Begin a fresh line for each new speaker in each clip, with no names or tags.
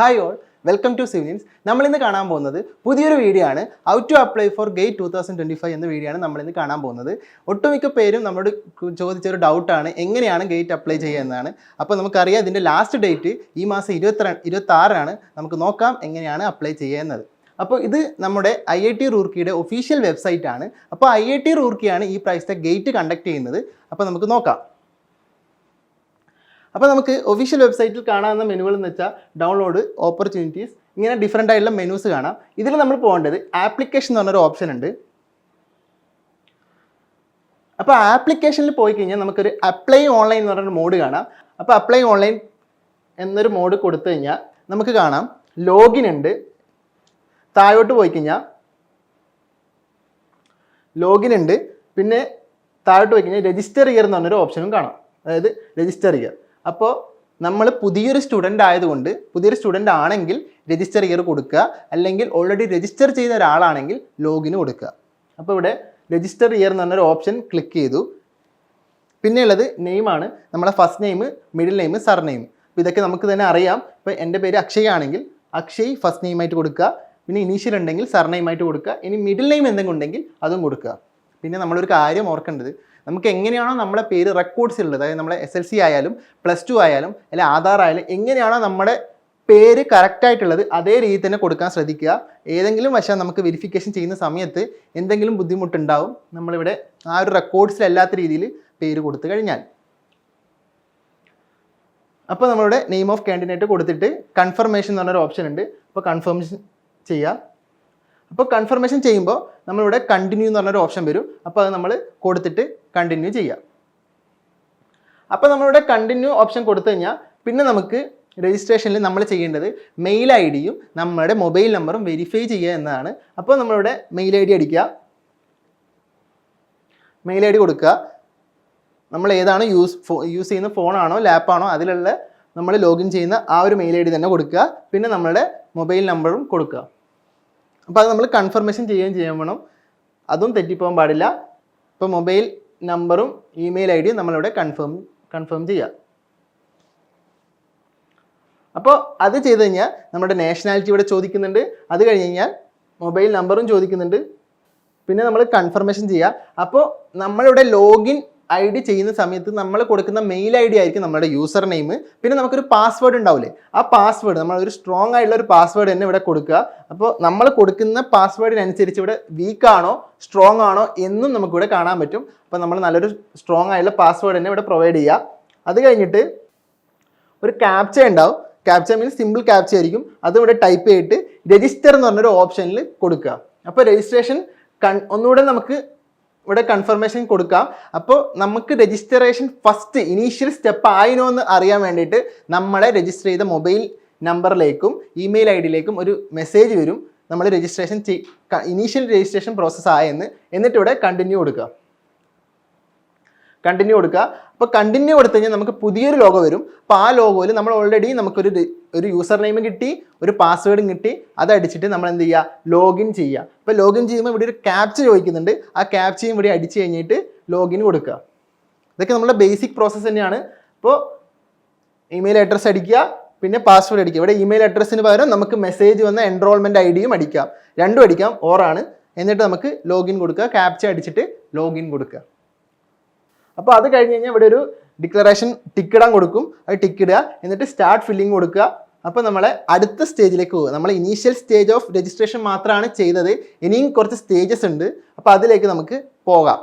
Hi all, welcome to civilians. നമ്മളിന്ന് കാണാൻ പോകുന്നത് പുതിയൊരു വീഡിയോ ആണ്. How to apply for GATE 2025 എന്ന വീഡിയോ ആണ് നമ്മളിന്ന് കാണാൻ പോകുന്നത്. ഒട്ടുമിക്ക പേരും നമ്മളോട് ചോദിച്ചൊരു ഡൗട്ടാണ് എങ്ങനെയാണ് ഗേറ്റ് അപ്ലൈ ചെയ്യുക എന്നാണ്. അപ്പോൾ നമുക്കറിയാം ഇതിൻ്റെ ലാസ്റ്റ് ഡേറ്റ് ഈ മാസം 26 നമുക്ക് നോക്കാം എങ്ങനെയാണ് അപ്ലൈ ചെയ്യുന്നത്. അപ്പോൾ ഇത് നമ്മുടെ IIT റൂർക്കിയുടെ ഒഫീഷ്യൽ വെബ്സൈറ്റ് ആണ്. അപ്പോൾ IIT റൂർക്കിയാണ് ഈ പ്രാവശ്യത്തെ ഗേറ്റ് കണ്ടക്ട് ചെയ്യുന്നത്. അപ്പോൾ നമുക്ക് നോക്കാം. അപ്പോൾ നമുക്ക് ഒഫീഷ്യൽ വെബ്സൈറ്റിൽ കാണാവുന്ന മെനുകൾ എന്ന് വെച്ചാൽ ഡൗൺലോഡ്, ഓപ്പർച്യൂണിറ്റീസ്, ഇങ്ങനെ ഡിഫറെൻ്റ് ആയിട്ടുള്ള മെനൂസ് കാണാം. ഇതിൽ നമ്മൾ പോകേണ്ടത് ആപ്ലിക്കേഷൻ എന്ന് പറഞ്ഞൊരു ഓപ്ഷൻ ഉണ്ട്. അപ്പോൾ ആപ്ലിക്കേഷനിൽ പോയി കഴിഞ്ഞാൽ നമുക്കൊരു അപ്ലൈ ഓൺലൈൻ എന്ന് പറഞ്ഞൊരു മോഡ് കാണാം. അപ്പോൾ അപ്ലൈ ഓൺലൈൻ എന്നൊരു മോഡ് കൊടുത്തു കഴിഞ്ഞാൽ നമുക്ക് കാണാം ലോഗിൻ ഉണ്ട്. താഴോട്ട് പോയി കഴിഞ്ഞാൽ ലോഗിൻ ഉണ്ട്. പിന്നെ താഴോട്ട് പോയി കഴിഞ്ഞാൽ രജിസ്റ്റർ ഇയർ എന്ന് പറഞ്ഞൊരു ഓപ്ഷനും കാണാം, അതായത് രജിസ്റ്റർ ഇയർ. അപ്പോൾ നമ്മൾ പുതിയൊരു സ്റ്റുഡൻ്റ് ആയതുകൊണ്ട് പുതിയൊരു സ്റ്റുഡൻ്റ് ആണെങ്കിൽ രജിസ്റ്റർ ഇയർ കൊടുക്കുക, അല്ലെങ്കിൽ ഓൾറെഡി രജിസ്റ്റർ ചെയ്ത ഒരാളാണെങ്കിൽ ലോഗിന് കൊടുക്കുക. അപ്പോൾ ഇവിടെ രജിസ്റ്റർ ഇയർ എന്ന് പറഞ്ഞൊരു ഓപ്ഷൻ ക്ലിക്ക് ചെയ്തു. പിന്നെ ഉള്ളത് നെയിമാണ്, നമ്മളെ first name, middle name, sir name. അപ്പോൾ ഇതൊക്കെ നമുക്ക് തന്നെ അറിയാം. ഇപ്പോൾ എൻ്റെ പേര് അക്ഷയ് ആണെങ്കിൽ അക്ഷയ് ഫസ്റ്റ് നെയിമായിട്ട് കൊടുക്കുക. പിന്നെ ഇനീഷ്യൽ ഉണ്ടെങ്കിൽ സർ നെയിമായിട്ട് കൊടുക്കുക. ഇനി മിഡിൽ നെയിം എന്തെങ്കിലും ഉണ്ടെങ്കിൽ അതും കൊടുക്കുക. പിന്നെ നമ്മളൊരു കാര്യം ഓർക്കേണ്ടത്, നമുക്ക് എങ്ങനെയാണോ നമ്മളെ പേര് റെക്കോർഡ്സ് ഉള്ളത്, അതായത് നമ്മളെ SLC ആയാലും +2 ആയാലും അല്ലെങ്കിൽ ആധാർ ആയാലും എങ്ങനെയാണോ നമ്മുടെ പേര് കറക്റ്റായിട്ടുള്ളത് അതേ രീതിയിൽ തന്നെ കൊടുക്കാൻ ശ്രദ്ധിക്കുക. ഏതെങ്കിലും വശം നമുക്ക് വെരിഫിക്കേഷൻ ചെയ്യുന്ന സമയത്ത് എന്തെങ്കിലും ബുദ്ധിമുട്ടുണ്ടാവും നമ്മളിവിടെ ആ ഒരു റെക്കോർഡ്സിലല്ലാത്ത രീതിയിൽ പേര് കൊടുത്തു കഴിഞ്ഞാൽ. അപ്പോൾ നമ്മളുടെ നെയിം ഓഫ് കാൻഡിഡേറ്റ് കൊടുത്തിട്ട് കൺഫർമേഷൻ എന്ന് പറഞ്ഞൊരു ഓപ്ഷൻ ഉണ്ട്. അപ്പോൾ കൺഫർമേഷൻ ചെയ്യുക. അപ്പോൾ കൺഫർമേഷൻ ചെയ്യുമ്പോൾ നമ്മളിവിടെ കണ്ടിന്യൂ എന്ന് പറഞ്ഞൊരു ഓപ്ഷൻ വരും. അപ്പോൾ അത് നമ്മൾ കൊടുത്തിട്ട് കണ്ടിന്യൂ ചെയ്യുക. അപ്പോൾ നമ്മളിവിടെ കണ്ടിന്യൂ ഓപ്ഷൻ കൊടുത്തു കഴിഞ്ഞാൽ പിന്നെ നമുക്ക് രജിസ്ട്രേഷനിൽ നമ്മൾ ചെയ്യേണ്ടത് മെയിൽ ID യും നമ്മുടെ മൊബൈൽ നമ്പറും വെരിഫൈ ചെയ്യുക എന്നതാണ്. അപ്പോൾ നമ്മളിവിടെ മെയിൽ ID അടിക്കുക, മെയിൽ ID കൊടുക്കുക. നമ്മൾ ഏതാണ് യൂസ് ചെയ്യുന്ന ഫോണാണോ ലാപ്പാണോ അതിലുള്ള നമ്മൾ ലോഗിൻ ചെയ്യുന്ന ആ ഒരു മെയിൽ ID തന്നെ കൊടുക്കുക. പിന്നെ നമ്മളുടെ മൊബൈൽ നമ്പറും കൊടുക്കുക. അപ്പോൾ അത് നമ്മൾ കൺഫർമേഷൻ ചെയ്യുകയും ചെയ്യാൻ വേണം, അതും തെറ്റിപ്പോകാൻ പാടില്ല. ഇപ്പോൾ മൊബൈൽ നമ്പറും ഇമെയിൽ ID നമ്മളിവിടെ കൺഫേം ചെയ്യുക. അപ്പോൾ അത് ചെയ്ത് കഴിഞ്ഞാൽ നമ്മുടെ നാഷണാലിറ്റി ഇവിടെ ചോദിക്കുന്നുണ്ട്. അത് കഴിഞ്ഞ് കഴിഞ്ഞാൽ മൊബൈൽ നമ്പറും ചോദിക്കുന്നുണ്ട്. പിന്നെ നമ്മൾ കൺഫർമേഷൻ ചെയ്യുക. അപ്പോൾ നമ്മളിവിടെ ലോഗിൻ ID ചെയ്യുന്ന സമയത്ത് നമ്മൾ കൊടുക്കുന്ന മെയിൽ ID ആയിരിക്കും നമ്മുടെ യൂസർ നെയിം. പിന്നെ നമുക്കൊരു പാസ്വേഡ് ഉണ്ടാവില്ലേ, ആ പാസ്വേഡ് നമ്മളൊരു സ്ട്രോങ് ആയിട്ടുള്ള ഒരു പാസ്വേഡ് തന്നെ ഇവിടെ കൊടുക്കുക. അപ്പോൾ നമ്മൾ കൊടുക്കുന്ന പാസ്വേഡിനനുസരിച്ച് ഇവിടെ വീക്ക് ആണോ സ്ട്രോങ് ആണോ എന്നും നമുക്കിവിടെ കാണാൻ പറ്റും. അപ്പോൾ നമ്മൾ നല്ലൊരു സ്ട്രോങ് ആയിട്ടുള്ള പാസ്വേഡ് തന്നെ ഇവിടെ പ്രൊവൈഡ് ചെയ്യുക. അത് കഴിഞ്ഞിട്ട് ഒരു ക്യാപ്ച ഉണ്ടാവും. ക്യാപ്ച മീൻസ് സിമ്പിൾ ക്യാപ്ച ആയിരിക്കും. അത് ഇവിടെ ടൈപ്പ് ചെയ്തിട്ട് രജിസ്റ്റർ എന്ന് പറഞ്ഞൊരു ഓപ്ഷനിൽ കൊടുക്കുക. അപ്പോൾ രജിസ്ട്രേഷൻ ഒന്നുകൂടെ നമുക്ക് ഇവിടെ കൺഫർമേഷൻ കൊടുക്കാം. അപ്പോൾ നമുക്ക് രജിസ്ട്രേഷൻ ഫസ്റ്റ് ഇനീഷ്യൽ സ്റ്റെപ്പ് ആയിനോ എന്ന് അറിയാൻ വേണ്ടിയിട്ട് നമ്മളെ രജിസ്റ്റർ ചെയ്ത മൊബൈൽ നമ്പറിലേക്കും ഇമെയിൽ ID-യിലേക്കും ഒരു മെസ്സേജ് വരും, നമ്മൾ രജിസ്ട്രേഷൻ ഇനീഷ്യൽ രജിസ്ട്രേഷൻ പ്രോസസ്സ് ആയെന്ന്. എന്നിട്ട് ഇവിടെ കണ്ടിന്യൂ കൊടുക്കുക. അപ്പോൾ കണ്ടിന്യൂ കൊടുത്തു കഴിഞ്ഞാൽ നമുക്ക് പുതിയൊരു ലോഗോ വരും. അപ്പോൾ ആ ലോഗോയിൽ നമ്മൾ ഓൾറെഡി നമുക്കൊരു യൂസർ നെയിം കിട്ടി, ഒരു പാസ്വേഡും കിട്ടി. അതടിച്ചിട്ട് നമ്മൾ എന്ത് ചെയ്യുക, ലോഗിൻ ചെയ്യുക. അപ്പോൾ ലോഗിൻ ചെയ്യുമ്പോൾ ഇവിടെ ഒരു ക്യാപ്ച ചോദിക്കുന്നുണ്ട്. ആ ക്യാപ്ചയും ഇവിടെ അടിച്ചു കഴിഞ്ഞിട്ട് ലോഗിൻ കൊടുക്കുക. ഇതൊക്കെ നമ്മുടെ ബേസിക് പ്രോസസ്സ് തന്നെയാണ്. അപ്പോൾ ഇമെയിൽ അഡ്രസ്സ് അടിക്കുക, പിന്നെ പാസ്വേഡ് അടിക്കുക. ഇവിടെ ഇമെയിൽ അഡ്രസ്സിന് പകരം നമുക്ക് മെസ്സേജ് വന്ന എൻറോൾമെൻറ്റ് ID യും അടിക്കാം, രണ്ടും അടിക്കാം, ഓറാണ്. എന്നിട്ട് നമുക്ക് ലോഗിൻ കൊടുക്കുക, ക്യാപ്ച അടിച്ചിട്ട് ലോഗിൻ കൊടുക്കുക. അപ്പോൾ അത് കഴിഞ്ഞ് കഴിഞ്ഞാൽ ഇവിടെ ഒരു ഡിക്ലറേഷൻ ടിക്ക് ഇടാൻ കൊടുക്കും. അത് ടിക്ക് ഇടുക, എന്നിട്ട് സ്റ്റാർട്ട് ഫില്ലിങ് കൊടുക്കുക. അപ്പോൾ നമ്മളെ അടുത്ത സ്റ്റേജിലേക്ക് പോകുക. നമ്മൾ ഇനീഷ്യൽ സ്റ്റേജ് ഓഫ് രജിസ്ട്രേഷൻ മാത്രമാണ് ചെയ്തത്, ഇനിയും കുറച്ച് സ്റ്റേജസ് ഉണ്ട്. അപ്പോൾ അതിലേക്ക് നമുക്ക് പോകാം.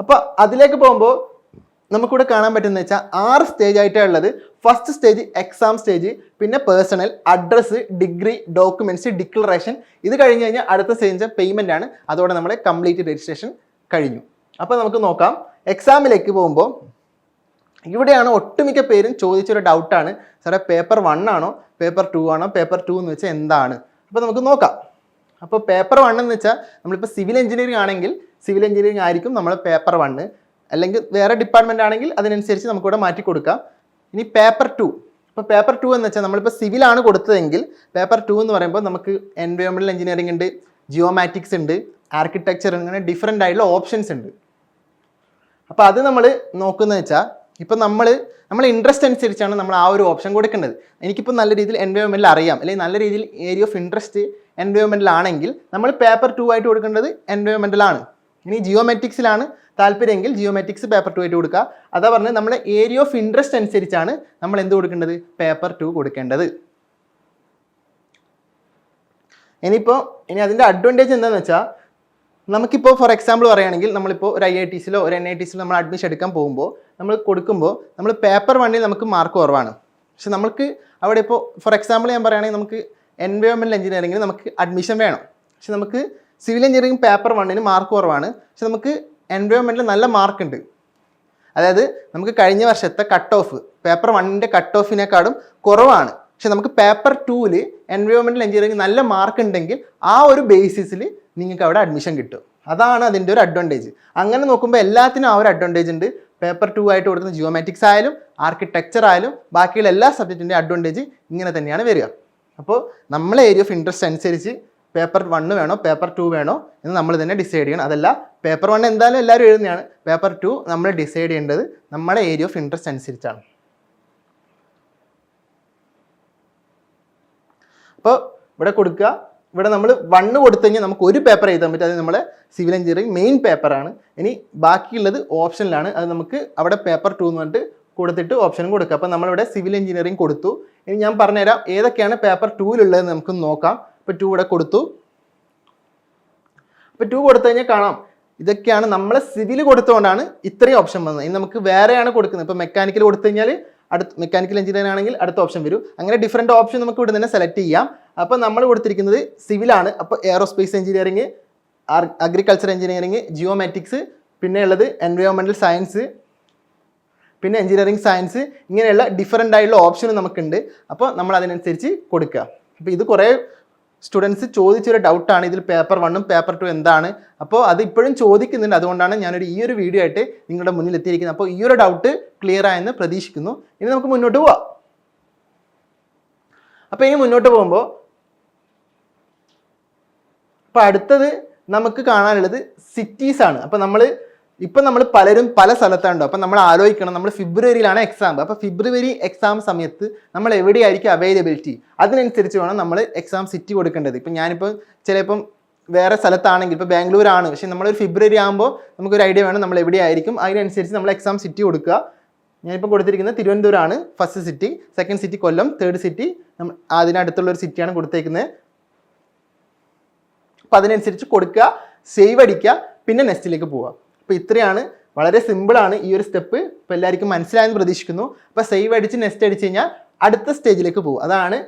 അപ്പോൾ അതിലേക്ക് പോകുമ്പോൾ നമുക്കിവിടെ കാണാൻ പറ്റുന്നത് വെച്ചാൽ 6 സ്റ്റേജ് ആയിട്ടാണ് ഉള്ളത്. ഫസ്റ്റ് സ്റ്റേജ് എക്സാം സ്റ്റേജ്, പിന്നെ personal, address, degree, documents, declaration. ഇത് കഴിഞ്ഞ് കഴിഞ്ഞാൽ അടുത്ത സ്റ്റേജ് പേയ്മെൻ്റ് ആണ്. അതോടെ നമ്മുടെ കംപ്ലീറ്റ് രജിസ്ട്രേഷൻ കഴിഞ്ഞു. അപ്പോൾ നമുക്ക് നോക്കാം. എക്സാമിലേക്ക് പോകുമ്പോൾ ഇവിടെയാണ് ഒട്ടുമിക്ക പേരും ചോദിച്ചൊരു ഡൗട്ടാണ്, സാറേ പേപ്പർ 1 ആണോ പേപ്പർ 2 ആണോ, പേപ്പർ 2 എന്ന് വെച്ചാൽ എന്താണ്? അപ്പോൾ നമുക്ക് നോക്കാം. അപ്പോൾ പേപ്പർ 1 എന്ന് വെച്ചാൽ നമ്മളിപ്പോൾ സിവിൽ എഞ്ചിനീയറിംഗ് ആണെങ്കിൽ സിവിൽ എഞ്ചിനീയറിംഗ് ആയിരിക്കും നമ്മൾ പേപ്പർ 1, അല്ലെങ്കിൽ വേറെ ഡിപ്പാർട്ട്മെൻറ്റ് ആണെങ്കിൽ അതിനനുസരിച്ച് നമുക്കിവിടെ മാറ്റി കൊടുക്കാം. ഇനി പേപ്പർ 2, ഇപ്പോൾ പേപ്പർ 2 എന്ന് വെച്ചാൽ നമ്മളിപ്പോൾ സിവിലാണ് കൊടുത്തതെങ്കിൽ പേപ്പർ 2 എന്ന് പറയുമ്പോൾ നമുക്ക് എൻവയോൺമെൻറ്റൽ എഞ്ചിനീയറിംഗ് ഉണ്ട്, ജിയോമാറ്റിക്സ് ഉണ്ട്, ആർക്കിടെക്ചർ, അങ്ങനെ ഡിഫറെൻ്റ് ആയിട്ടുള്ള ഓപ്ഷൻസ് ഉണ്ട്. അപ്പോൾ അത് നമ്മൾ നോക്കുന്നത് വെച്ചാൽ ഇപ്പം നമ്മൾ ഇൻട്രസ്റ്റ് അനുസരിച്ചാണ് നമ്മൾ ആ ഒരു ഓപ്ഷൻ കൊടുക്കേണ്ടത്. എനിക്കിപ്പോൾ നല്ല രീതിയിൽ എൻവയോൺമെൻറ്റിൽ അറിയാം, അല്ലെങ്കിൽ നല്ല രീതിയിൽ ഏരിയ ഓഫ് ഇൻട്രസ്റ്റ് എൻവയോൺമെൻറ്റിലാണെങ്കിൽ നമ്മൾ പേപ്പർ 2 ആയിട്ട് കൊടുക്കേണ്ടത് എൻവയോൺമെൻറ്റലാണ്. ഇനി ജിയോമെട്രിക്സിലാണ് താല്പര്യമെങ്കിൽ ജിയോമെട്രിക്സ് പേപ്പർ 2 ആയിട്ട് കൊടുക്കുക. അതാ പറഞ്ഞത് നമ്മുടെ ഏരിയ ഓഫ് ഇൻട്രസ്റ്റ് അനുസരിച്ചാണ് നമ്മൾ എന്ത് കൊടുക്കേണ്ടത്, പേപ്പർ 2 കൊടുക്കേണ്ടത്. ഇനി അതിൻ്റെ അഡ്വാൻറ്റേജ് എന്താണെന്ന് വെച്ചാൽ, നമുക്കിപ്പോൾ ഫോർ എക്സാമ്പിൾ പറയുകയാണെങ്കിൽ നമ്മളിപ്പോൾ ഒരു IITസിലോ ഒരു NITസിലോ നമ്മൾ അഡ്മിഷൻ എടുക്കാൻ പോകുമ്പോൾ നമ്മൾ കൊടുക്കുമ്പോൾ നമ്മൾ പേപ്പർ 1 നമുക്ക് മാർക്ക് കുറവാണ്. പക്ഷെ നമുക്ക് അവിടെ ഇപ്പോൾ ഫോർ എക്സാമ്പിൾ ഞാൻ പറയുകയാണെങ്കിൽ നമുക്ക് എൻവയോൺമെൻറ്റൽ എഞ്ചിനീയറിംഗിന് നമുക്ക് അഡ്മിഷൻ വേണം. പക്ഷെ നമുക്ക് സിവിൽ എഞ്ചിനീയറിംഗ് പേപ്പർ 1 മാർക്ക് കുറവാണ്. പക്ഷെ നമുക്ക് എൻവയോൺമെൻറ്റിൽ നല്ല മാർക്കുണ്ട്. അതായത് നമുക്ക് കഴിഞ്ഞ വർഷത്തെ കട്ട് ഓഫ് പേപ്പർ 1 കട്ട് ഓഫിനേക്കാളും കുറവാണ്. പക്ഷെ നമുക്ക് പേപ്പർ 2 എൻവയോൺമെൻറ്റൽ എഞ്ചിനീയറിംഗ് നല്ല മാർക്ക് ഉണ്ടെങ്കിൽ ആ ഒരു ബേസിസിൽ നിങ്ങൾക്ക് അവിടെ അഡ്മിഷൻ കിട്ടും. അതാണ് അതിൻ്റെ ഒരു അഡ്വാൻറ്റേജ്. അങ്ങനെ നോക്കുമ്പോൾ എല്ലാത്തിനും ആ ഒരു അഡ്വാൻറ്റേജ് ഉണ്ട്. പേപ്പർ 2 ആയിട്ട് കൊടുക്കുന്ന ജിയോമാറ്റിക്സ് ആയാലും ആർക്കിടെക്ചർ ആയാലും ബാക്കിയുള്ള എല്ലാ സബ്ജക്റ്റിൻ്റെ അഡ്വാൻറ്റേജ് ഇങ്ങനെ തന്നെയാണ് വരിക. അപ്പോൾ നമ്മളെ ഏരിയ ഓഫ് ഇൻട്രസ്റ്റ് അനുസരിച്ച് പേപ്പർ 1 വേണോ പേപ്പർ 2 വേണോ എന്ന് നമ്മൾ തന്നെ ഡിസൈഡ് ചെയ്യണം. അതല്ല പേപ്പർ 1 എന്തായാലും എല്ലാവരും എഴുതുന്നതാണ്, പേപ്പർ 2 നമ്മൾ ഡിസൈഡ് ചെയ്യേണ്ടത് നമ്മുടെ ഏരിയ ഓഫ് ഇൻട്രസ്റ്റ് അനുസരിച്ചാണ്. അപ്പോൾ ഇവിടെ കൊടുക്കുക, ഇവിടെ നമ്മൾ 1 കൊടുത്തു കഴിഞ്ഞാൽ നമുക്ക് ഒരു പേപ്പർ എഴുതാൻ പറ്റും. അത് നമ്മുടെ സിവിൽ എഞ്ചിനീയറിംഗ് മെയിൻ പേപ്പറാണ്. ഇനി ബാക്കിയുള്ളത് ഓപ്ഷനിലാണ്. അത് നമുക്ക് അവിടെ പേപ്പർ 2 എന്ന് പറഞ്ഞിട്ട് കൊടുത്തിട്ട് ഓപ്ഷനും കൊടുക്കുക. അപ്പോൾ നമ്മളിവിടെ സിവിൽ എഞ്ചിനീയറിംഗ് കൊടുത്തു. ഇനി ഞാൻ പറഞ്ഞുതരാം ഏതൊക്കെയാണ് പേപ്പർ 2-ലുള്ളതെന്ന് നമുക്ക് നോക്കാം. ഇപ്പോൾ 2 ഇവിടെ കൊടുത്തു. അപ്പോൾ 2 കൊടുത്തു കഴിഞ്ഞാൽ കാണാം ഇതൊക്കെയാണ് നമ്മൾ സിവിൽ കൊടുത്തുകൊണ്ടാണ് ഇത്രയും ഓപ്ഷൻ വന്നത്. ഇനി നമുക്ക് വേറെയാണ് കൊടുക്കുന്നത്. ഇപ്പോൾ മെക്കാനിക്കൽ കൊടുത്തു കഴിഞ്ഞാൽ മെക്കാനിക്കൽ എഞ്ചിനീയറിംഗ് ആണെങ്കിൽ അടുത്ത ഓപ്ഷൻ വരും. അങ്ങനെ ഡിഫറെൻറ്റ് ഓപ്ഷൻ നമുക്ക് ഇവിടെ തന്നെ സെലക്ട് ചെയ്യാം. അപ്പോൾ നമ്മൾ കൊടുത്തിരിക്കുന്നത് സിവിലാണ്. അപ്പോൾ aerospace engineering, agriculture engineering, geomatics, പിന്നെ ഉള്ളത് എൻവയോൺമെൻറ്റൽ സയൻസ്, പിന്നെ എഞ്ചിനീയറിംഗ് സയൻസ്, ഇങ്ങനെയുള്ള ഡിഫറെൻ്റ് ആയിട്ടുള്ള ഓപ്ഷനും നമുക്കുണ്ട്. അപ്പോൾ നമ്മൾ അതിനനുസരിച്ച് കൊടുക്കുക. അപ്പോൾ ഇത് കുറേ സ്റ്റുഡൻസ് ചോദിച്ചൊരു ഡൗട്ടാണ്, ഇതിൽ പേപ്പർ 1 പേപ്പർ 2 എന്താണ്. അപ്പോൾ അത് ഇപ്പോഴും ചോദിക്കുന്നുണ്ട്. അതുകൊണ്ടാണ് ഈ ഒരു വീഡിയോ ആയിട്ട് നിങ്ങളുടെ മുന്നിൽ എത്തിയിരിക്കുന്നത്. അപ്പോൾ ഈ ഒരു ഡൗട്ട് ക്ലിയർ ആയെന്ന് പ്രതീക്ഷിക്കുന്നു. ഇനി നമുക്ക് മുന്നോട്ട് പോവാം. അപ്പോൾ ഇനി മുന്നോട്ട് പോകുമ്പോൾ അപ്പോൾ അടുത്തത് നമുക്ക് കാണാനുള്ളത് സിറ്റീസ് ആണ്. അപ്പോൾ നമ്മൾ പലരും പല സ്ഥലത്താണല്ലോ. അപ്പം നമ്മൾ ആലോചിക്കണം, നമ്മൾ ഫെബ്രുവരിയിലാണ് എക്സാം. അപ്പോൾ ഫെബ്രുവരി എക്സാം സമയത്ത് നമ്മൾ എവിടെയായിരിക്കും അവൈലബിലിറ്റി, അതിനനുസരിച്ച് വേണം നമ്മൾ എക്സാം സിറ്റി കൊടുക്കേണ്ടത്. ഇപ്പം ഞാനിപ്പോൾ ചിലപ്പം വേറെ സ്ഥലത്താണെങ്കിൽ ഇപ്പോൾ ബാംഗ്ലൂരാണ്, പക്ഷേ നമ്മളൊരു ഫെബ്രുവരി ആകുമ്പോൾ നമുക്കൊരു ഐഡിയ വേണം നമ്മൾ എവിടെയായിരിക്കും, അതിനനുസരിച്ച് നമ്മൾ എക്സാം സിറ്റി കൊടുക്കുക. ഞാനിപ്പോൾ കൊടുത്തിരിക്കുന്നത് തിരുവനന്തപുരമാണ് ഫസ്റ്റ് സിറ്റി, സെക്കൻഡ് സിറ്റി കൊല്ലം, തേർഡ് സിറ്റി അതിനടുത്തുള്ളൊരു സിറ്റിയാണ് കൊടുത്തേക്കുന്നത്. അപ്പോൾ അതിനനുസരിച്ച് കൊടുക്കുക, സേവ് അടിക്കുക, പിന്നെ നെക്സ്റ്റിലേക്ക് പോവുക. അപ്പോൾ ഇത്രയാണ്, വളരെ സിമ്പിളാണ് ഈ ഒരു സ്റ്റെപ്പ്. ഇപ്പോൾ എല്ലാവർക്കും മനസ്സിലായെന്ന് പ്രതീക്ഷിക്കുന്നു. അപ്പോൾ സേവ് അടിച്ച് നെക്സ്റ്റ് അടിച്ച് കഴിഞ്ഞാൽ അടുത്ത സ്റ്റേജിലേക്ക് പോകും, അതാണ്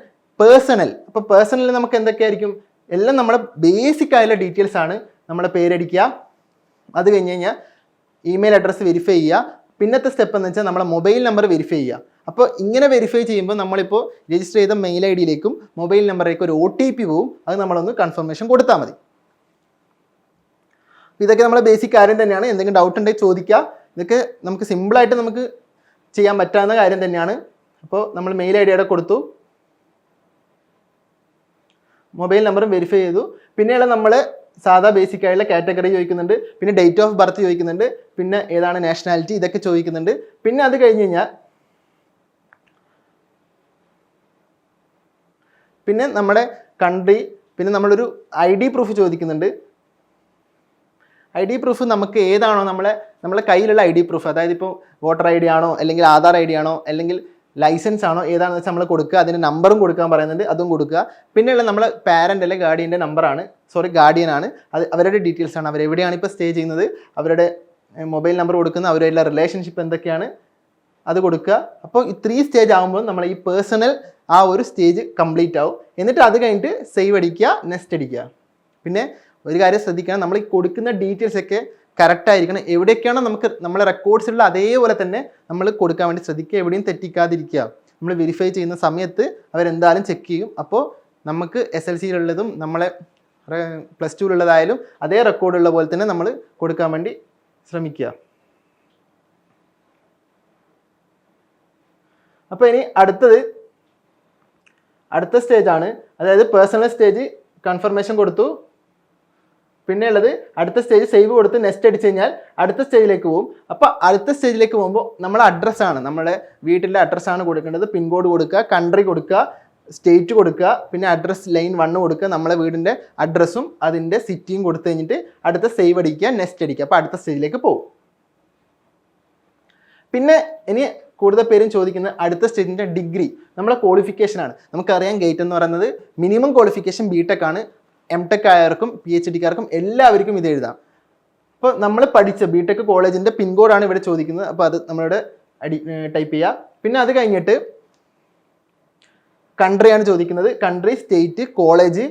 പേഴ്സണൽ. അപ്പോൾ പേഴ്സണലിൽ നമുക്ക് എന്തൊക്കെയായിരിക്കും, എല്ലാം നമ്മുടെ ബേസിക് ആയുള്ള ഡീറ്റെയിൽസ് ആണ്. നമ്മുടെ പേരടിക്കുക, അത് കഴിഞ്ഞ് കഴിഞ്ഞാൽ ഇമെയിൽ അഡ്രസ്സ് വെരിഫൈ ചെയ്യുക. പിന്നത്തെ സ്റ്റെപ്പ് എന്ന് വെച്ചാൽ നമ്മുടെ മൊബൈൽ നമ്പർ വെരിഫൈ ചെയ്യുക. അപ്പോൾ ഇങ്ങനെ വെരിഫൈ ചെയ്യുമ്പോൾ നമ്മളിപ്പോൾ രജിസ്റ്റർ ചെയ്ത മെയിൽ ID മൊബൈൽ നമ്പറിലേക്ക് ഒരു OTP പോവും. അത് നമ്മളൊന്ന് കൺഫർമേഷൻ കൊടുത്താൽ മതി. ഇതൊക്കെ നമ്മുടെ ബേസിക് കാര്യം തന്നെയാണ്. എന്തെങ്കിലും ഡൗട്ട് ഉണ്ടെങ്കിൽ ചോദിക്കുക. ഇതൊക്കെ നമുക്ക് സിമ്പിളായിട്ട് നമുക്ക് ചെയ്യാൻ പറ്റാവുന്ന കാര്യം തന്നെയാണ്. അപ്പോൾ നമ്മൾ മെയിൽ ID കൊടുത്തു, മൊബൈൽ നമ്പറും വെരിഫൈ ചെയ്തു. പിന്നെയുള്ള നമ്മൾ സാധാ ബേസിക് ആയിട്ടുള്ള കാറ്റഗറി ചോദിക്കുന്നുണ്ട്, പിന്നെ ഡേറ്റ് ഓഫ് ബർത്ത് ചോദിക്കുന്നുണ്ട്, പിന്നെ ഏതാണ് നാഷണാലിറ്റി, ഇതൊക്കെ ചോദിക്കുന്നുണ്ട്. പിന്നെ അത് കഴിഞ്ഞ് കഴിഞ്ഞാൽ പിന്നെ നമ്മുടെ കൺട്രി, പിന്നെ നമ്മളൊരു ID പ്രൂഫ് ചോദിക്കുന്നുണ്ട്. ID പ്രൂഫ് നമുക്ക് ഏതാണോ നമ്മളെ കയ്യിലുള്ള ID പ്രൂഫ്, അതായത് ഇപ്പോൾ വോട്ടർ ID ആണോ, അല്ലെങ്കിൽ ആധാർ ID ആണോ, അല്ലെങ്കിൽ ലൈസൻസ് ആണോ, ഏതാണെന്ന് വെച്ചാൽ നമ്മൾ കൊടുക്കുക. അതിന് നമ്പറും കൊടുക്കാൻ പറയുന്നുണ്ട്, അതും കൊടുക്കുക. പിന്നെയുള്ള നമ്മളെ പാരൻ്റ് അല്ലെങ്കിൽ ഗാർഡിയൻ്റെ നമ്പറാണ്, ഗാർഡിയനാണ്, അത് അവരുടെ ഡീറ്റെയിൽസ് ആണ്. അവരെവിടെയാണ് ഇപ്പോൾ സ്റ്റേ ചെയ്യുന്നത്, അവരുടെ മൊബൈൽ നമ്പർ കൊടുക്കുന്ന, അവരുടെ റിലേഷൻഷിപ്പ് എന്തൊക്കെയാണ്, അത് കൊടുക്കുക. അപ്പോൾ ഈ 3 സ്റ്റേജ് ആകുമ്പോൾ നമ്മൾ ഈ പേഴ്സണൽ ആ ഒരു സ്റ്റേജ് കംപ്ലീറ്റ് ആവും. എന്നിട്ട് അത് കഴിഞ്ഞിട്ട് സേവ് അടിക്കുക, നെക്സ്റ്റ് അടിക്കുക. പിന്നെ ഒരു കാര്യം ശ്രദ്ധിക്കണം, നമ്മൾ ഈ കൊടുക്കുന്ന ഡീറ്റെയിൽസ് ഒക്കെ കറക്റ്റ് ആയിരിക്കണം. എവിടെയൊക്കെയാണോ നമ്മളെ റെക്കോർഡ്സിലുള്ള അതേപോലെ തന്നെ നമ്മൾ കൊടുക്കാൻ വേണ്ടി ശ്രദ്ധിക്കുക, എവിടെയും തെറ്റിക്കാതിരിക്കുക. നമ്മൾ വെരിഫൈ ചെയ്യുന്ന സമയത്ത് അവരെന്തായാലും ചെക്ക് ചെയ്യും. അപ്പോൾ നമുക്ക് SLCയിലുള്ളതും നമ്മളെ +2-ലുള്ളതായാലും അതേ റെക്കോർഡുള്ള പോലെ തന്നെ നമ്മൾ കൊടുക്കാൻ വേണ്ടി ശ്രമിക്കുക. അപ്പോൾ ഇനി അടുത്ത സ്റ്റേജാണ്, അതായത് പേഴ്സണൽ സ്റ്റേജ്. കൺഫർമേഷൻ കൊടുത്തു, പിന്നെ ഉള്ളത് അടുത്ത സ്റ്റേജ് സേവ് കൊടുത്ത് നെക്സ്റ്റ് അടിച്ച് കഴിഞ്ഞാൽ അടുത്ത സ്റ്റേജിലേക്ക് പോകും. അപ്പോൾ അടുത്ത സ്റ്റേജിലേക്ക് പോകുമ്പോൾ നമ്മളെ അഡ്രസ്സാണ്, നമ്മുടെ വീട്ടിൻ്റെ അഡ്രസ്സാണ് കൊടുക്കേണ്ടത്. പിൻകോഡ് കൊടുക്കുക, കൺട്രി കൊടുക്കുക, സ്റ്റേറ്റ് കൊടുക്കുക, പിന്നെ അഡ്രസ് ലൈൻ 1 കൊടുക്കുക, നമ്മളെ വീടിൻ്റെ അഡ്രസ്സും അതിൻ്റെ സിറ്റിയും കൊടുത്തു കഴിഞ്ഞിട്ട് അടുത്ത സേവ് അടിക്കുക, നെക്സ്റ്റ് അടിക്കുക. അപ്പോൾ അടുത്ത സ്റ്റേജിലേക്ക് പോകും. പിന്നെ ഇനി കൂടുതൽ പേരും ചോദിക്കുന്ന അടുത്ത സ്റ്റേജിൻ്റെ ഡിഗ്രി, നമ്മളെ ക്വാളിഫിക്കേഷനാണ്. നമുക്കറിയാം ഗേറ്റ് എന്ന് പറയുന്നത് മിനിമം ക്വാളിഫിക്കേഷൻ ബിടെക് ആണ്. എംടെക് ആയവർക്കും PhD കാർക്കും എല്ലാവർക്കും ഇത് എഴുതാം. അപ്പോൾ നമ്മൾ പഠിച്ച ബിടെക് കോളേജിൻ്റെ പിൻകോഡാണ് ഇവിടെ ചോദിക്കുന്നത്. അപ്പോൾ അത് നമ്മളിവിടെ ടൈപ്പ് ചെയ്യുക. പിന്നെ അത് കഴിഞ്ഞിട്ട് കൺട്രിയാണ് ചോദിക്കുന്നത്. കൺട്രി, സ്റ്റേറ്റ്, കോളേജ്,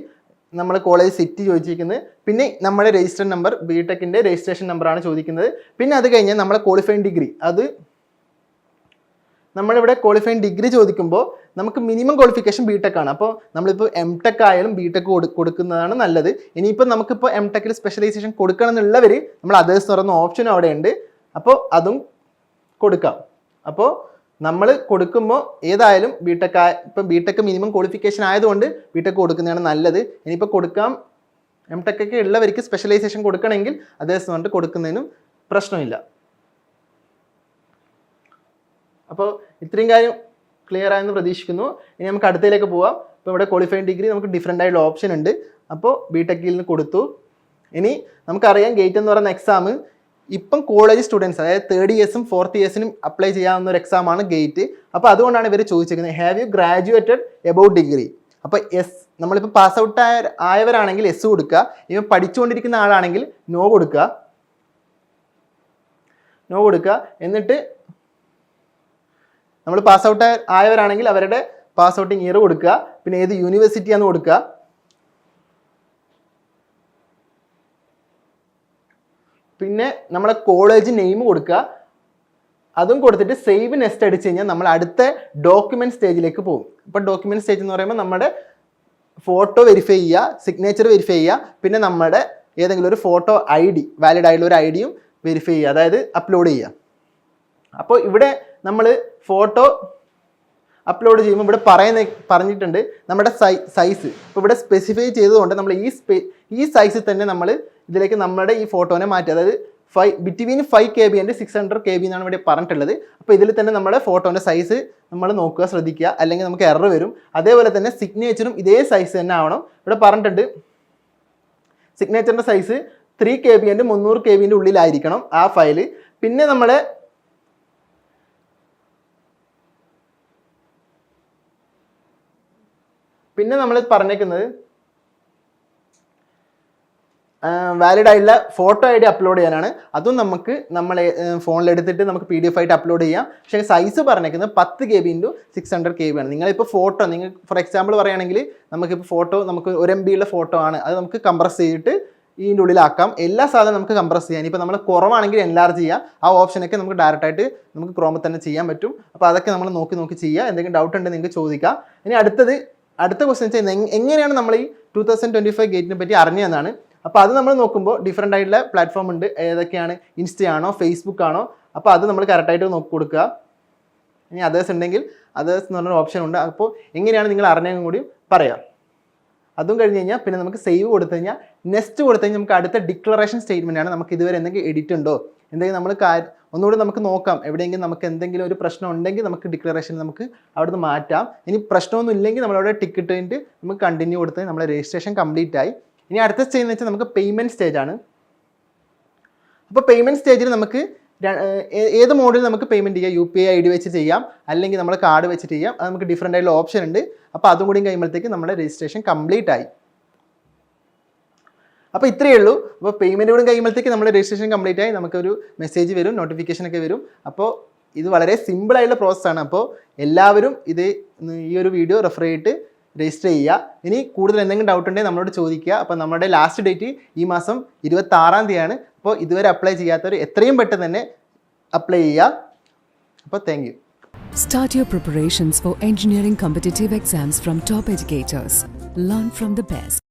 നമ്മൾ കോളേജ് സിറ്റി ചോദിച്ചിരിക്കുന്നത്. പിന്നെ നമ്മുടെ രജിസ്റ്റർ നമ്പർ, ബിടെക്കിൻ്റെ രജിസ്ട്രേഷൻ നമ്പറാണ് ചോദിക്കുന്നത്. പിന്നെ അത് കഴിഞ്ഞാൽ നമ്മളെ ക്വാളിഫൈങ് ഡിഗ്രി, അത് നമ്മളിവിടെ ക്വാളിഫൈങ് ഡിഗ്രി ചോദിക്കുമ്പോൾ നമുക്ക് മിനിമം ക്വാളിഫിക്കേഷൻ ബിടെക് ആണ്. അപ്പോൾ നമ്മളിപ്പോൾ എംടെക് ആയാലും ബിടെക് കൊടുക്കുന്നതാണ് നല്ലത്. ഇനിയിപ്പോൾ നമുക്കിപ്പോൾ എംടെക്കിൽ സ്പെഷ്യലൈസേഷൻ കൊടുക്കണം എന്നുള്ളവർ നമ്മൾ അതേഴ്സ് എന്ന് പറയുന്ന ഓപ്ഷൻ അവിടെ ഉണ്ട്. അപ്പോൾ അതും കൊടുക്കാം. അപ്പോൾ നമ്മൾ കൊടുക്കുമ്പോൾ ഏതായാലും ഇപ്പം ബിടെക് മിനിമം ക്വാളിഫിക്കേഷൻ ആയതുകൊണ്ട് ബിടെക് കൊടുക്കുന്നതാണ് നല്ലത്. ഇനിയിപ്പോൾ കൊടുക്കാം, എംടെക് ഒക്കെ ഉള്ളവർക്ക് സ്പെഷ്യലൈസേഷൻ കൊടുക്കണമെങ്കിൽ അതേഴ്സ് പറഞ്ഞിട്ട് കൊടുക്കുന്നതിനും പ്രശ്നമില്ല. അപ്പോൾ ഇത്രയും കാര്യം ക്ലിയർ ആയെന്ന് പ്രതീക്ഷിക്കുന്നു. ഇനി നമുക്ക് അടുത്തതിലേക്ക് പോവാം. ഇപ്പോൾ ഇവിടെ ക്വാളിഫൈങ് ഡിഗ്രി നമുക്ക് ഡിഫറെൻ്റ് ആയിട്ടുള്ള ഓപ്ഷൻ ഉണ്ട്. അപ്പോൾ ബിടെക്കിൽ നിന്ന് കൊടുത്തു. ഇനി നമുക്കറിയാം ഗേറ്റ് എന്ന് പറയുന്ന എക്സാം ഇപ്പം കോളേജ് സ്റ്റുഡൻസ്, അതായത് 3rd ഇയേഴ്സും 4th ഇയേഴ്സിനും അപ്ലൈ ചെയ്യാവുന്ന ഒരു എക്സാമാണ് ഗേറ്റ്. അപ്പോൾ അതുകൊണ്ടാണ് ഇവർ ചോദിച്ചിരിക്കുന്നത് have you graduated about degree. അപ്പോൾ നമ്മളിപ്പോൾ പാസ് ഔട്ട് ആയവരാണെങ്കിൽ എസ് കൊടുക്കുക. ഇവ പഠിച്ചുകൊണ്ടിരിക്കുന്ന ആളാണെങ്കിൽ നോ കൊടുക്കുക. എന്നിട്ട് നമ്മൾ പാസ് ഔട്ട് ആയവരാണെങ്കിൽ അവരുടെ പാസ് ഔട്ടിങ് ഇയർ കൊടുക്കുക. പിന്നെ ഏത് യൂണിവേഴ്സിറ്റിയാണെന്ന് കൊടുക്കുക. പിന്നെ നമ്മളെ കോളേജ് നെയിം കൊടുക്കുക. അതും കൊടുത്തിട്ട് സേവ് നെക്സ്റ്റ് അടിച്ച് കഴിഞ്ഞാൽ നമ്മൾ അടുത്ത ഡോക്യുമെന്റ് സ്റ്റേജിലേക്ക് പോകും. ഇപ്പോൾ ഡോക്യുമെന്റ് സ്റ്റേജ് എന്ന് പറയുമ്പോൾ നമ്മുടെ ഫോട്ടോ വെരിഫൈ ചെയ്യുക, സിഗ്നേച്ചർ വെരിഫൈ ചെയ്യുക, പിന്നെ നമ്മുടെ ഏതെങ്കിലും ഒരു ഫോട്ടോ ID, വാലിഡ് ആയിട്ടുള്ള ഒരു ഐഡിയും വെരിഫൈ ചെയ്യുക, അതായത് അപ്ലോഡ് ചെയ്യുക. അപ്പോൾ ഇവിടെ നമ്മൾ ഫോട്ടോ അപ്ലോഡ് ചെയ്യുമ്പോൾ ഇവിടെ പറഞ്ഞിട്ടുണ്ട് നമ്മുടെ സൈസ്. ഇപ്പോൾ ഇവിടെ സ്പെസിഫൈ ചെയ്തതുകൊണ്ട് നമ്മൾ ഈ സൈസിൽ തന്നെ നമ്മൾ ഇതിലേക്ക് നമ്മുടെ ഈ ഫോട്ടോനെ മാറ്റി, അതായത് ബിറ്റ്വീൻ 5 KB ആൻഡ് 600 KB എന്നാണ് ഇവിടെ പറഞ്ഞിട്ടുള്ളത്. അപ്പോൾ ഇതിൽ തന്നെ നമ്മുടെ ഫോട്ടോൻ്റെ സൈസ് നമ്മൾ നോക്കുക, ശ്രദ്ധിക്കുക, അല്ലെങ്കിൽ നമുക്ക് എറർ വരും. അതേപോലെ തന്നെ സിഗ്നേച്ചറും ഇതേ സൈസ് തന്നെ ആവണം. ഇവിടെ പറഞ്ഞിട്ടുണ്ട് സിഗ്നേച്ചറിൻ്റെ സൈസ് 3 KB ആൻഡ് 300 KB ഉള്ളിലായിരിക്കണം ആ ഫയൽ. പിന്നെ നമ്മൾ പറഞ്ഞേക്കുന്നത് വാലിഡ് ആയിട്ടുള്ള ഫോട്ടോ ID അപ്ലോഡ് ചെയ്യാനാണ്. അതും നമുക്ക് നമ്മളെ ഫോണിലെടുത്തിട്ട് നമുക്ക് PDF ആയിട്ട് അപ്ലോഡ് ചെയ്യാം. പക്ഷേ സൈസ് പറഞ്ഞേക്കുന്നത് 10 KB ഇൻറ്റു 600 KB ആണ്. നിങ്ങളിപ്പോൾ ഫോട്ടോ, നിങ്ങൾ ഫോർ എക്സാമ്പിൾ പറയുകയാണെങ്കിൽ നമുക്കിപ്പോൾ ഫോട്ടോ നമുക്ക് 1 MB ഉള്ള ഫോട്ടോ ആണ്, അത് നമുക്ക് കംപ്രസ് ചെയ്തിട്ട് ഇതിൻ്റെ ഉള്ളിലാക്കാം. എല്ലാ സാധനവും നമുക്ക് കംപ്രസ് ചെയ്യാം. ഇപ്പോൾ നമ്മൾ കുറവാണെങ്കിൽ എൻലാർജ് ചെയ്യാം. ആ ഓപ്ഷനൊക്കെ നമുക്ക് ഡയറക്റ്റായിട്ട് നമുക്ക് ക്രോമിൽ തന്നെ ചെയ്യാൻ പറ്റും. അപ്പോൾ അതൊക്കെ നമ്മൾ നോക്കി ചെയ്യുക. എന്തെങ്കിലും ഡൗട്ട് ഉണ്ടെങ്കിൽ നിങ്ങൾക്ക് ചോദിക്കാം. ഇനി അടുത്ത ക്വസ്റ്റ്യൻ വെച്ചാൽ എങ്ങനെയാണ് നമ്മൾ ഈ 2025 ഗേറ്റിനെ പറ്റി അറിഞ്ഞതെന്നാണ്. അപ്പോൾ അത് നമ്മൾ നോക്കുമ്പോൾ ഡിഫറെൻ്റ് ആയിട്ടുള്ള പ്ലാറ്റ്ഫോം ഉണ്ട്. ഏതൊക്കെയാണ്? ഇൻസ്റ്റയാണോ, ഫേസ്ബുക്ക് ആണോ? അപ്പോൾ അത് നമ്മൾ കറക്റ്റായിട്ട് നോക്കി കൊടുക്കുക. ഇനി അതേഴ്സ് ഉണ്ടെങ്കിൽ അതേഴ്സ് എന്ന് പറഞ്ഞൊരു ഓപ്ഷൻ ഉണ്ട്. അപ്പോൾ എങ്ങനെയാണ് നിങ്ങൾ അറിഞ്ഞതെന്നും കൂടി പറയാം. അതും കഴിഞ്ഞ് കഴിഞ്ഞാൽ പിന്നെ നമുക്ക് സേവ് കൊടുത്തു കഴിഞ്ഞാൽ നെക്സ്റ്റ് കൊടുത്തു കഴിഞ്ഞാൽ നമുക്ക് അടുത്ത ഡിക്ലറേഷൻ സ്റ്റേറ്റ്മെൻ്റ് ആണ്. നമുക്ക് ഇതുവരെ എന്തെങ്കിലും എഡിറ്റ് ഉണ്ടോ, എന്തെങ്കിലും നമ്മൾ ഒന്നുകൂടി നമുക്ക് നോക്കാം. എവിടെയെങ്കിലും നമുക്ക് എന്തെങ്കിലും ഒരു പ്രശ്നം ഉണ്ടെങ്കിൽ നമുക്ക് ഡിക്ലറേഷൻ നമുക്ക് അവിടുന്ന് മാറ്റാം. ഇനി പ്രശ്നമൊന്നും ഇല്ലെങ്കിൽ നമ്മളവിടെ ടിക്കറ്റ് കഴിഞ്ഞിട്ട് നമുക്ക് കണ്ടിന്യൂ കൊടുത്ത് നമ്മളെ രജിസ്ട്രേഷൻ കംപ്ലീറ്റ് ആയി. ഇനി അടുത്ത സ്റ്റേജ് എന്ന് വെച്ചാൽ നമുക്ക് പേയ്മെൻറ്റ് സ്റ്റേജാണ്. അപ്പോൾ പേയ്മെൻറ്റ് സ്റ്റേജിൽ നമുക്ക് ഏത് മോഡിൽ നമുക്ക് പേയ്മെൻറ്റ് ചെയ്യാം. UPI ID വെച്ച് ചെയ്യാം, അല്ലെങ്കിൽ നമ്മൾ കാർഡ് വെച്ചിട്ട് ചെയ്യാം. അത് നമുക്ക് ഡിഫറെൻ്റ് ആയിട്ടുള്ള ഓപ്ഷൻ ഉണ്ട്. അപ്പോൾ അതും കൂടി കഴിയുമ്പോഴത്തേക്ക് നമ്മുടെ രജിസ്ട്രേഷൻ കംപ്ലീറ്റ് ആയി. അപ്പോൾ ഇത്രയേ ഉള്ളൂ. അപ്പോൾ പേയ്മെൻറ്റ് കൂടി കഴിയുമ്പോഴത്തേക്ക് നമ്മുടെ രജിസ്ട്രേഷൻ കംപ്ലീറ്റ് ആയി. നമുക്കൊരു മെസ്സേജ് വരും, നോട്ടിഫിക്കേഷനൊക്കെ വരും. അപ്പോൾ ഇത് വളരെ സിമ്പിളായിട്ടുള്ള പ്രോസസ്സാണ്. അപ്പോൾ എല്ലാവരും ഈ ഒരു വീഡിയോ റെഫർ ചെയ്തിട്ട് രജിസ്റ്റർ ചെയ്യുക. ഇനി കൂടുതൽ എന്തെങ്കിലും ഡൗട്ട് ഉണ്ടെങ്കിൽ നമ്മളോട് ചോദിക്കുക. അപ്പോൾ നമ്മുടെ ലാസ്റ്റ് ഡേറ്റ് ഈ മാസം 26-ാം തീയതിയാണ്. അപ്പോൾ ഇതുവരെ അപ്ലൈ ചെയ്യാത്തവർ എത്രയും പെട്ടെന്ന് തന്നെ അപ്ലൈ ചെയ്യുക. അപ്പോൾ thank you.
Start your preparations for engineering competitive exams from top educators. Learn from the best.